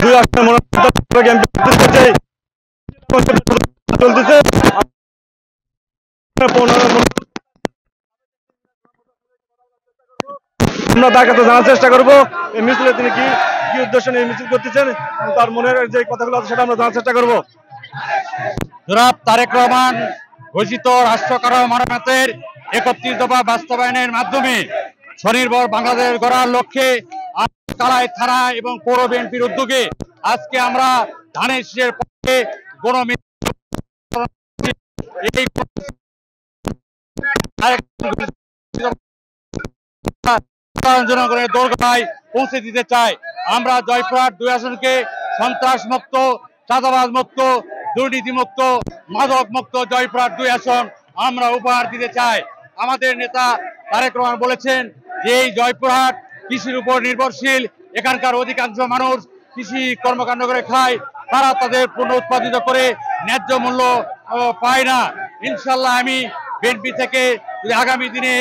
দুই আসনের চলতেছে। আমরা তার কাছে জানার চেষ্টা করবো এই মিছিলে তিনি কি কি উদ্দেশ্য নিয়ে মিছিল করতেছেন, তার মনের যে কথাগুলো আছে সেটা আমরা জানার চেষ্টা করবো। জনাব তারেক রহমান ঘোষিত রাষ্ট্র কাঠামো মেরামতের ৩১ দফা বাস্তবায়নের মাধ্যমে স্বনির্ভর বাংলাদেশ গড়ার লক্ষ্যে কালাই থানা এবং পৌর বিএনপির উদ্যোগে আজকে আমরা ধানের শীষের পক্ষে জনগণের দোরগোড়ায় পৌঁছে দিতে চাই। আমরা জয়পুরহাট ২ আসনকে সন্ত্রাস মুক্ত, চাঁদাবাজ মুক্ত, দুর্নীতি মুক্ত, মাদক মুক্ত জয়পুরহাট ২ আসন আমরা উপহার দিতে চাই। আমাদের নেতা তারেক রহমান বলেছেন যে এই জয়পুরহাট কৃষির উপর নির্ভরশীল, এখানকার অধিকাংশ মানুষ কৃষি কর্মকাণ্ড করে খায়, তারা তাদের পণ্য উৎপাদিত করে ন্যায্য মূল্য পায় না। ইনশাল্লাহ আমি বিএনপি থেকে আগামী দিনে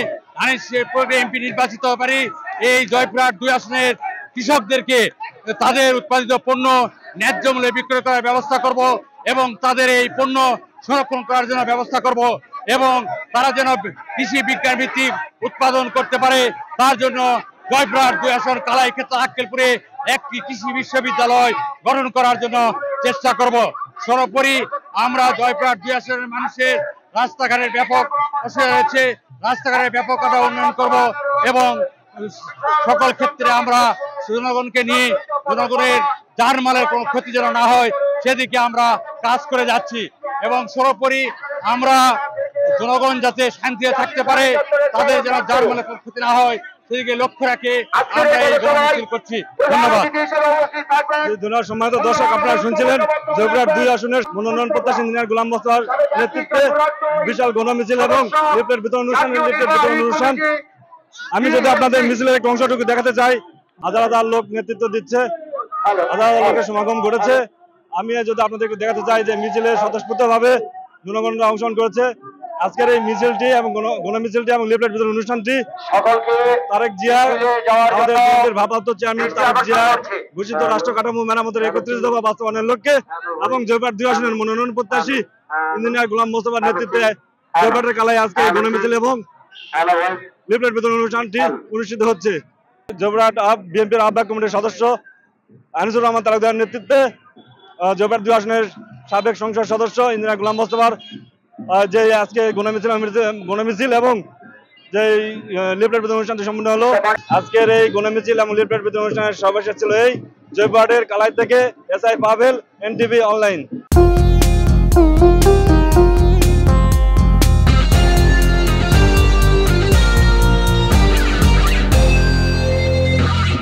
এমপি নির্বাচিত পারি, এই জয়পুরহাট ২ আসনের কৃষকদেরকে তাদের উৎপাদিত পণ্য ন্যায্য মূল্যে বিক্রয় করার ব্যবস্থা করব এবং তাদের এই পণ্য সংরক্ষণ করার জন্য ব্যবস্থা করব এবং তারা যেন কৃষি বিজ্ঞান ভিত্তিক উৎপাদন করতে পারে তার জন্য জয়পুরহাট ২ আসন কালাইক্ষেত্র আক্কেলপুরে একটি কৃষি বিশ্ববিদ্যালয় গঠন করার জন্য চেষ্টা করব। সর্বোপরি আমরা জয়পুরহাট ২ আসনের মানুষের রাস্তাঘাটের ব্যাপক অসুবিধা রয়েছে, রাস্তাঘাটের ব্যাপকতা উন্নয়ন করব এবং সকল ক্ষেত্রে আমরা জনগণকে নিয়ে জনগণের জানমালের কোনো ক্ষতি যেন না হয় সেদিকে আমরা কাজ করে যাচ্ছি এবং সর্বোপরি আমরা জনগণ যাতে শান্তিতে থাকতে পারে, তাদের যেন জানমালের কোনো ক্ষতি না হয় সেদিকে লক্ষ্য রাখে আমরা এই গণমিছিল করছি। ধন্যবাদ। সম্মানিত দর্শক, আপনারা শুনছিলেন জয়পুরহাট ২ আসনের মনোনয়ন প্রত্যাশী ইঞ্জিনিয়ার গোলাম মোস্তফার নেতৃত্বে বিশাল গণমিছিল এবং লিফলেট বিতরণ অনুষ্ঠান। আমি যদি আপনাদের মিছিলের একটা অংশটুকু দেখাতে চাই, হাজার হাজার লোক নেতৃত্ব দিচ্ছে, হাজার হাজার লোকের সমাগম ঘটেছে। আমি যদি আপনাদেরকে দেখাতে চাই যে মিছিলে স্বতঃস্ফূর্তভাবে জনগণরা অংশগ্রহণ করেছে। আজকের এই মিছিলটি এবং গণমিছিলটি এবং লিফলেট বিতরণ অনুষ্ঠানটি তারেক জিয়া, আমাদের ভারপ্রাপ্ত চেয়ারম্যান তারেক জিয়া ঘোষিত রাষ্ট্র কাঠামো মেরামতের ৩১ দফা বাস্তবায়নের লক্ষ্যে এবং জয়পুরহাট ২ আসনের মনোনয়ন প্রত্যাশী ইঞ্জিনিয়ার গোলাম মোস্তফার নেতৃত্বে জয়পুরহাটের কালায় আজকে গণমিছিল এবং লিফলেট বিতরণ অনুষ্ঠানটি অনুষ্ঠিত হচ্ছে। জয়পুরহাট বিএনপির আহ্বায়ক কমিটির সদস্য আনিসুর রহমান তালুকদারের নেতৃত্বে জয়পুরহাট ২ আসনের সাবেক সংসদ সদস্য ইঞ্জিনিয়ার গোলাম মোস্তফার যে আজকে গণমিছিল এবং যে লিফলেট বিতরণ অনুষ্ঠানটি সম্পন্ন হলো। আজকের এই গণমিছিল এবং লিফলেট বিতরণ অনুষ্ঠানের সর্বশেষ ছিল এই জয়পুরহাটের কালাই থেকে এসআই পাভেল, এনটিভি অনলাইন।